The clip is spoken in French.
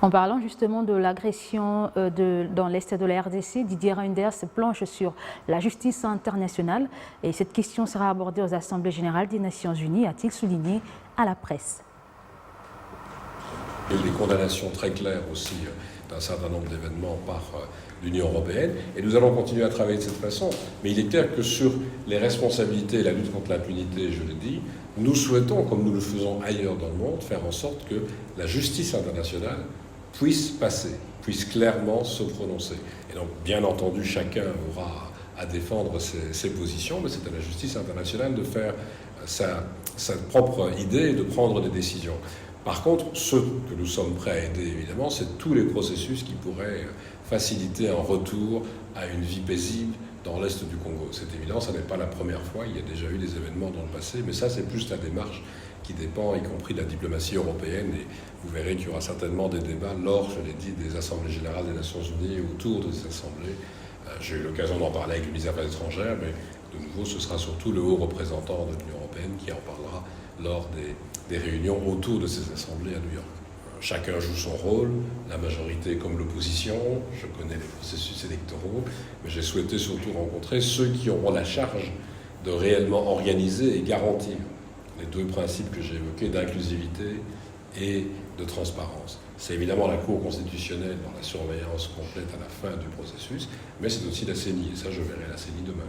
En parlant justement de l'agression dans l'Est de la RDC, Didier Reynders se planche sur la justice internationale et cette question sera abordée aux Assemblées générales des Nations unies, a-t-il souligné à la presse. Il y a eu des condamnations très claires aussi d'un certain nombre d'événements par l'Union européenne, et nous allons continuer à travailler de cette façon. Mais il est clair que sur les responsabilités et la lutte contre l'impunité, je l'ai dit, nous souhaitons, comme nous le faisons ailleurs dans le monde, faire en sorte que la justice internationale puisse passer, puisse clairement se prononcer. Et donc, bien entendu, chacun aura à défendre ses positions, mais c'est à la justice internationale de faire sa propre idée et de prendre des décisions. Par contre, ce que nous sommes prêts à aider, évidemment, c'est tous les processus qui pourraient faciliter un retour à une vie paisible dans l'Est du Congo. C'est évident, ça n'est pas la première fois, il y a déjà eu des événements dans le passé, mais ça, c'est plus la démarche qui dépend, y compris de la diplomatie européenne, et vous verrez qu'il y aura certainement des débats lors, je l'ai dit, des Assemblées générales des Nations unies, autour de ces assemblées. J'ai eu l'occasion d'en parler avec le ministère des Affaires étrangères, mais de nouveau, ce sera surtout le haut représentant de l'Union européenne qui en parlera lors des réunions autour de ces assemblées à New York. Chacun joue son rôle, la majorité comme l'opposition, je connais les processus électoraux, mais j'ai souhaité surtout rencontrer ceux qui auront la charge de réellement organiser et garantir les deux principes que j'ai évoqués d'inclusivité et de transparence. C'est évidemment la Cour constitutionnelle dans la surveillance complète à la fin du processus, mais c'est aussi la CENI, et ça je verrai la CENI demain.